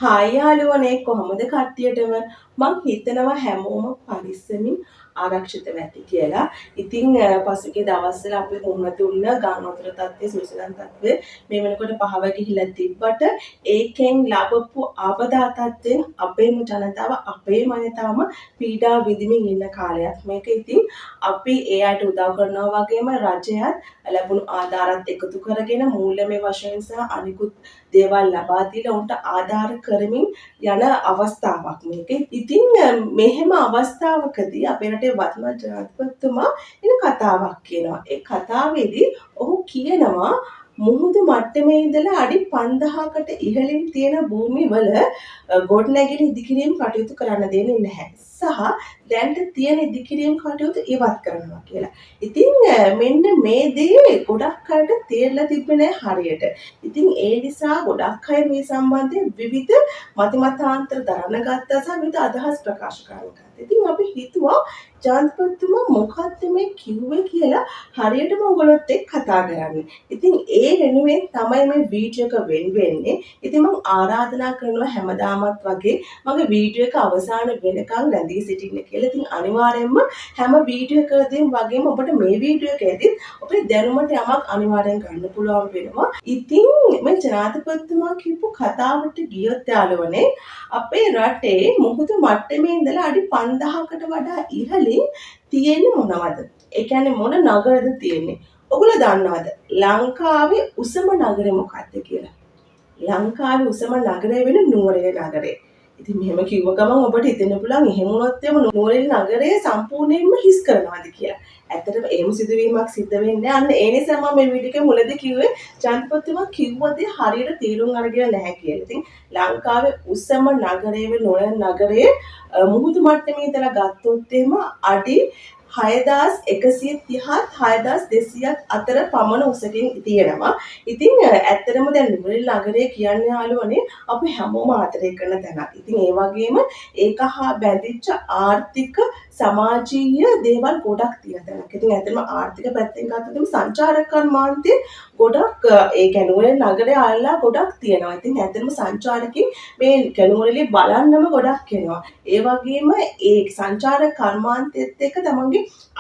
Hi යාළුවනේ කොහොමද කට්ටියටම මං හිතනවා හැමෝම පරිස්සමින් ආරක්ෂිතව ඇති කියලා. ඉතින් පසුගිය දවස්වල අපි මුහුණ දුන්න ගංගාවතර තත්ත්වයේ සුවිසලන් තත්ත්වය මේ වෙනකොට පහව ගිහිලා තිබ්බට ඒකෙන් ලැබපු ආපදා තත්ත්වයෙන් අපේම ජනතාව අපේම අය තාම පීඩා විඳින්මින් ඉන්න කාලයක් මේක. ඉතින් අපි ඒ අයට උදව් කරනවා වගේම රජයත් ලැබුණු ආධාරات එකතු කරගෙන මූල්‍යමය වශයෙන් සහ අනිකුත් දේවල් ලබා දීලා උන්ට ආධාර කරමින් යන අවස්ථාවක් මේක. ඉතින් මෙහෙම අවස්ථාවකදී අපේ රටේ වත්මත් ජනාධිපතිතුමා එන කතාවක් කියනවා. ඒ කතාවේදී ඔහු කියනවා මුහුදු මට්ටමේ ඉඳලා අඩි 5000කට ඉහළින් තියෙන භූමිවල ගොඩනැගිලි ඉදිකිරීම කටයුතු කරන්න දෙන්නේ නැහැ. සහ දැන්ට තියෙන ඉදිකිරීම කටයුතු ඉවත් කරනවා කියලා. ඉතින් මෙන්න මේ දේ ගොඩක් අයට තේරලා තිබෙන්නේ හරියට. ඉතින් ඒ නිසා ගොඩක් අය මේ සම්බන්ධයෙන් විවිධ මතිමතාන්තර දරන ගත්තා සහ විවිධ අදහස් ප්‍රකාශ කරනවා. ඉතින් අපි හිතුවා ජනාධිපතිතුමා මොකක්ද මේ කිව්වේ කියලා හරියටම ඔයගොල්ලොත් එක්ක කතා කරන්න. ඉතින් ඒ වෙනුවෙන් තමයි මේ වීඩියෝ එක වෙන්නේ. ඉතින් මම ආරාධනා කරනවා හැමදාමත් වගේ මගේ වීඩියෝ එක අවසාන වෙනකන් රැඳී සිටින්න කියලා. ඉතින් අනිවාර්යයෙන්ම හැම වීඩියෝ එකකදීම වගේම ඔබට මේ වීඩියෝ එකේදී ඔබේ දැනුමට යමක් අනිවාර්යෙන් ගන්න පුළුවන් වෙනවා. ඉතින් මේ ජනාධිපතිතුමා කියපු කතාවට ගියොත් යාළුවනේ අපේ රටේ මුහුදු මට්ටමේ ඉඳලා අඩි 5000කට වඩා ඉහළින් තියෙන්නේ මොනවද? ඒ කියන්නේ මොන නගරද තියෙන්නේ? ඔයගොල්ලෝ දන්නවද? ලංකාවේ උසම නගරය මොකක්ද කියලා? ලංකාවේ උසම නගරය වෙන නුවරඑළිය නගරය. ඉතින් මෙහෙම කිව්ව ගමන් ඔබට හිතෙන්න පුළුවන් එහෙම වුණොත් එම නුවරඑළිය නගරය සම්පූර්ණයෙන්ම හිස් කරනවාද කියලා. ඇත්තටම එහෙම සිදුවීමක් සිද්ධ වෙන්නේ නැහැ. අන්න ඒ නිසා මම මේ වීඩියෝ එකේ මුලදී කිව්වේ ජනාධිපතිතුමා කිව්ව දේ හරියට තේරුම් අරගෙන නැහැ කියලා. ඉතින් ලංකාවේ උසම නගරය වෙන නුවරඑළිය නගරයේ මුහුදු මට්ටමේ ඉඳලා ගත්තොත් එහෙම අඩි 6130ත් 6200ත් අතර පමණ උසකින් තියෙනවා. ඉතින් ඇත්තටම දැන් නුවරඑළිය නගරය කියන්නේ යාළුවනේ අපි හැමෝම ආදරය කරන තැනක්. ඉතින් ඒ වගේම ඒක හා බැඳිච්ච ආර්ථික සමාජීය දේවල් ගොඩක් තියෙන තැනක්. ඉතින් ඇත්තටම ආර්ථික පැත්තෙන් ගත්තොත් සංචාරක කර්මාන්තයේ ගොඩක් ඒ නුවරඑළිය නගරය අල්ලා ගොඩක් තියෙනවා. ඉතින් ඇත්තටම සංචාරකින් මේ නුවරඑළිය බලන්නම ගොඩක් එනවා. ඒ වගේම ඒ සංචාරක කර්මාන්තයේත් එක්ක තමන්ගේ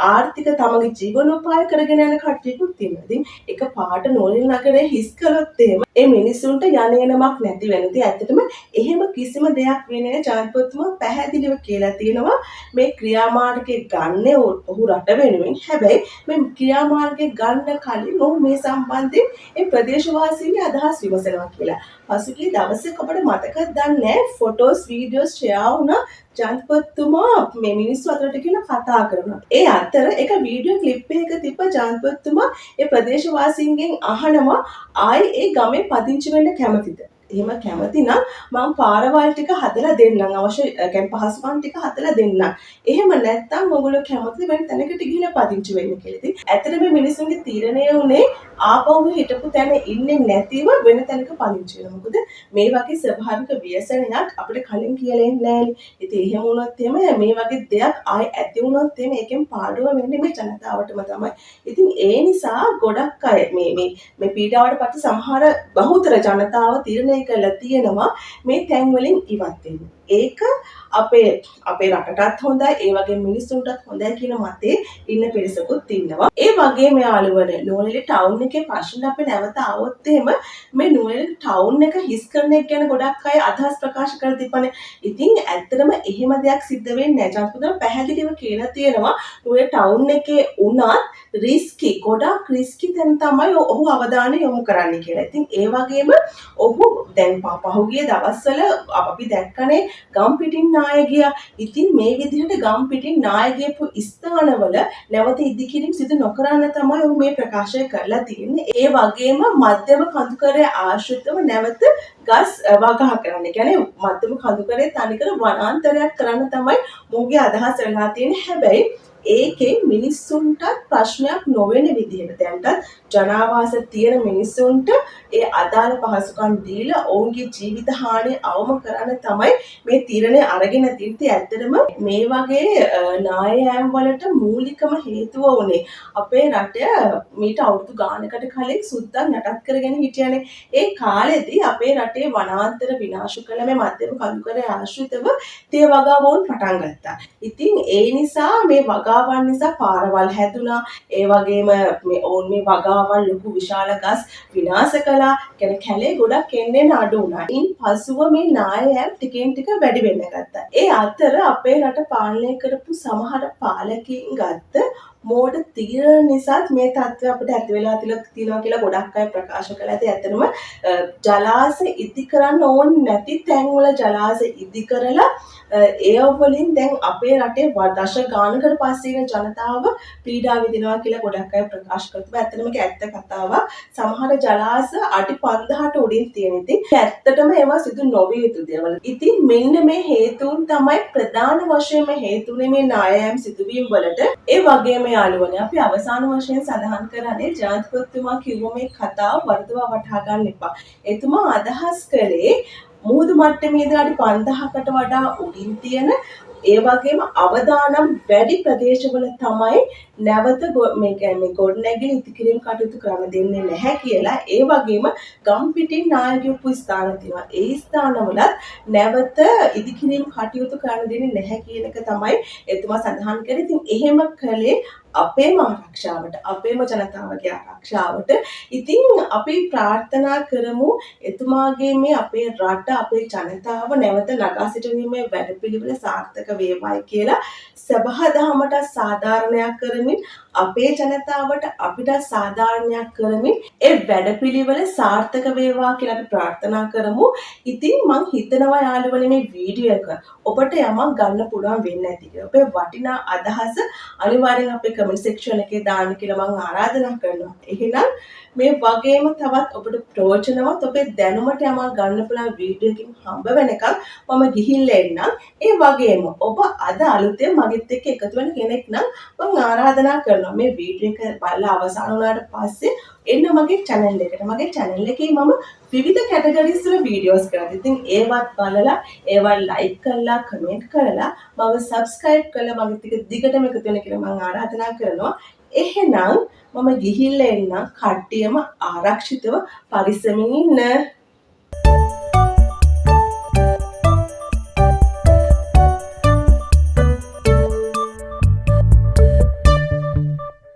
ආර්ථික තමන්ගේ ජීවනෝපාය කරගෙන යන කට්ටියකුත් තියෙනවා. ඉතින් එක පාට නුවරඑළිය නගරේ හිස් කළොත් එහෙම ඒ මිනිසුන්ට යන්නේනමක් නැති වෙනවා. ඉතින් ඇත්තටම එහෙම කිසිම දෙයක් වෙන්නේ නැහැ. ජනාධිපතිතුමා පැහැදිලිව කියලා තියෙනවා මේ ක්‍රියාමාර්ගය ගන්න ඔහු රට වෙනුවෙන්. හැබැයි මේ ක්‍රියාමාර්ගය ගන්න කලින් ඔහු මේ සම්බන්ධයෙන් ඒ ප්‍රදේශවාසීන්ගේ අදහස් විමසනවා කියලා. පසුගිය දවසක ඔබට මතකද දන්නේ ෆොටෝස් වීඩියෝස් ෂෙයා වුණා ජනාධිපතිතුමා මේ මිනිස්සු අතරට කියලා කතා කරනවා. ඒ අතර එක වීඩියෝ ක්ලිප් එකක තිබ්බ ජනාධිපතිතුමා ඒ ප්‍රදේශවාසීන්ගෙන් අහනවා ආයි ඒ ගමේ පදිංචි වෙන්න කැමතිද? එහෙම කැමති නම් මම පාරවල් ටික හදලා දෙන්නම් අවශ්‍ය يعني පහසුකම් ටික හදලා දෙන්නම්. එහෙම නැත්නම් ඔයගොල්ලෝ කැමතිද වෙන තැනකට ගිහිල්ලා පදිංචි වෙන්න කියලා. ඉතින් ඇත්තටම මේ මිනිස්සුන්ගේ තීරණය උනේ ආපහු හිටපු තැන ඉන්නේ නැතිව වෙන තැනක පදිංචි වෙනවා. මොකද මේ වගේ ස්වභාවික ව්‍යසනයක් අපිට කලින් කියලා එන්නේ නැහැනේ. ඉතින් එහෙම වුණොත් එහෙම මේ වගේ දෙයක් ආයෙ ඇති වුණොත් එහෙම ඒකෙන් පාඩුව වෙන්නේ මේ ජනතාවටම තමයි. ඉතින් ඒ නිසා ගොඩක් අය මේ පීඩාවට පත් සමහර බහුතර ජනතාව තීරණය කරලා තියෙනවා මේ තැන් වලින් ඉවත් වෙන්න. ඒක අපේ රටටත් හොඳයි, ඒ වගේ මිනිස්සුන්ටත් හොඳයි කියන මතේ ඉන්න පිරිසකුත් ඉන්නවා. ඒ වගේම යාළුවනේ නුවරඑළිය ටවුන් එකේ ප්‍රශ්න අපි නැවත આવොත් එහෙම මේ නුවරඑළිය ටවුන් එක හිස් කරන එක ගැන ගොඩක් අය අදහස් ප්‍රකාශ කරලා තිබ්බනේ. ඉතින් ඇත්තටම එහෙම දෙයක් සිද්ධ වෙන්නේ නැහැ. ජනපදම පැහැදිලිව කියලා තියෙනවා නුවරඑළිය ටවුන් එකේ උනත් රිස්කි ගොඩක් රිස්කි තැන් තමයි ඔහු අවධානය යොමු කරන්නේ කියලා. ඉතින් ඒ වගේම ඔහු දැන් පහුගිය දවස්වල අපි දැක්කනේ ගම් පිටින් නාය ගියා. ඉතින් මේ විදිහට ගම් පිටින් නාය ගියපු ස්ථානවල නැවත ඉදිකිරීම සිදු නොකරන්න තමයි ඔහු මේ ප්‍රකාශය කරලා තියෙන්නේ. ඒ වගේම මධ්‍යම කඳුකරය ආශ්‍රිතව නැවත ගස් වගහ කරන්න. ඒ කියන්නේ මධ්‍යම කඳුකරේ තනිකර වනාන්තරයක් කරන්න තමයි මොහුගේ අදහස වෙලා තියෙන්නේ. හැබැයි ඒකේ මිනිස්සුන්ට ප්‍රශ්නයක් නොවන විදිහට දැන්ටත් ජනාවාස තියෙන මිනිස්සුන්ට ඒ අදාළ පහසුකම් දීලා ඔවුන්ගේ ජීවිත හානිය අවම කරන්න තමයි මේ තීරණය අරගෙන තියන්නේ. ඇත්තටම මේ වගේ නායෑම් වලට මූලිකම හේතුව උනේ අපේ රට මීට අවුරුදු ගානකට කලින් සුද්දන් යටත් කරගෙන හිටියනේ. ඒ කාලෙදී අපේ රටේ වනාන්තර විනාශ කළ මේ මධ්‍යම කඳුකරේ ආශ්‍රිතව තේ වගාවෝන් පටන් ගත්තා. ඉතින් ඒ නිසා මේ වගාවන් නිසා පාරවල් හැදුනා. ඒ වගේම මේ ඔවුන් මේ වගාවන් ලොකු විශාල ගස් විනාශ කළා. කියන්නේ කැලේ ගොඩක් එන්නේ අඩු වුණා. ඉන් පසුව මේ නායෑම් ටිකෙන් ටික වැඩි වෙන්න ගත්තා. ඒ අතර අපේ රට පාලනය කරපු සමහර පාලකයින් ගත්ත මෝඩ තීරණ නිසාත් මේ තත්ත්වය අපිට ඇති වෙලා තියෙනවා කියලා ගොඩක් අය ප්‍රකාශ කළා. ඒත් ඇත්තටම ජලාශ ඉදි කරන්න ඕනේ නැති තැන්වල ජලාශ ඉදි කරලා ඒ වලින් දැන් අපේ රටේ දශ ගානකට පස්සේ ඉන්න ජනතාව පීඩා විඳිනවා කියලා ගොඩක් අය ප්‍රකාශ කරනවා. ඇත්තටම ඒක ඇත්ත කතාවක්. සමහර ජලාශ අඩි 5000ට උඩින් තියෙන. ඉතින් ඇත්තටම ඒවා සිදු නොවිය යුතු දේවල්. ඉතින් මෙන්න මේ හේතුන් තමයි ප්‍රධාන වශයෙන්ම හේතුනේ මේ නායෑම් සිදුවීම් වලට. ඒ වගේම යාළුවනේ අපි අවසාන වශයෙන් සඳහන් කරන්නේ ජනාධිපතිතුමා කිව්ව මේ කතාව වර්ධව වටහා ගන්න එපා. එතුමා අදහස් කළේ මුහුදු මට්ටමේ ඉඳලා අඩි 5000කට වඩා උඩින් තියෙන ඒ වගේම අවදානම් වැඩි ප්‍රදේශවල තමයි නැවත මේ කියන්නේ ගොඩනැගිලි ඉදිකිරීම කටයුතු කරන්න දෙන්නේ නැහැ කියලා. ඒ වගේම ගම් පිටින් නායකයෝ ස්ථාන තියෙනවා. ඒ ස්ථානවලත් නැවත ඉදිකිරීම කටයුතු කරන්න දෙන්නේ නැහැ කියන එක තමයි එතුමා සඳහන් කරේ. ඉතින් එහෙම කළේ අපේම ආරක්ෂාවට, අපේම ජනතාවගේ ආරක්ෂාවට. ඉතින් අපි ප්‍රාර්ථනා කරමු එතුමාගේ මේ අපේ රට, අපේ ජනතාව නැවත නගා සිටුවීමේ වැඩපිළිවෙල සාර්ථක වේවායි කියලා සබහාදහමට සාධාරණයක් කරමින් අපේ ජනතාවට අපිට සාධාරණයක් කරමින් ඒ වැඩපිළිවෙල සාර්ථක වේවා කියලා අපි ප්‍රාර්ථනා කරමු. ඉතින් මම හිතනවා යාළුවනේ මේ වීඩියෝ එක ඔබට යමක් ගන්න පුළුවන් වෙන්නේ නැති කියලා. ඔබේ වටිනා අදහස අනිවාර්යෙන් අපේ කමෙන්ට් සෙක්ෂන් එකේ දාන්න කියලා මම ආරාධනා කරනවා. එහෙනම් මේ වගේම තවත් ඔබට ප්‍රයෝජනවත් ඔබේ දැනුමට යමක් ගන්න පුළුවන් වීඩියෝ එකකින් හම්බ වෙනකන් මම ගිහිල්ලා එන්නම්. ඒ වගේම ඔබ අද අලුතෙන් මගෙත් එක්ක එකතු වෙන කෙනෙක් නම් මම ආරාධනා කරනවා මේ වීඩියෝ එක බලලා අවසන් වුණාට පස්සේ එන්න මගේ channel එකට. මගේ channel එකේ මම විවිධ කැටගරිස් වල වීඩියෝස් කරනවා. ඉතින් ඒවත් බලලා ඒවා ලයික් කරලා කමෙන්ට් කරලා මම subscribe කරලා මගෙත් එක්ක දිගටම එකතු වෙන්න කියලා මම ආරාධනා කරනවා. එහෙනම් මම ගිහිල්ලා එන්නම්. කට්ටියම ආරක්ෂිතව පරිස්සමින් ඉන්න.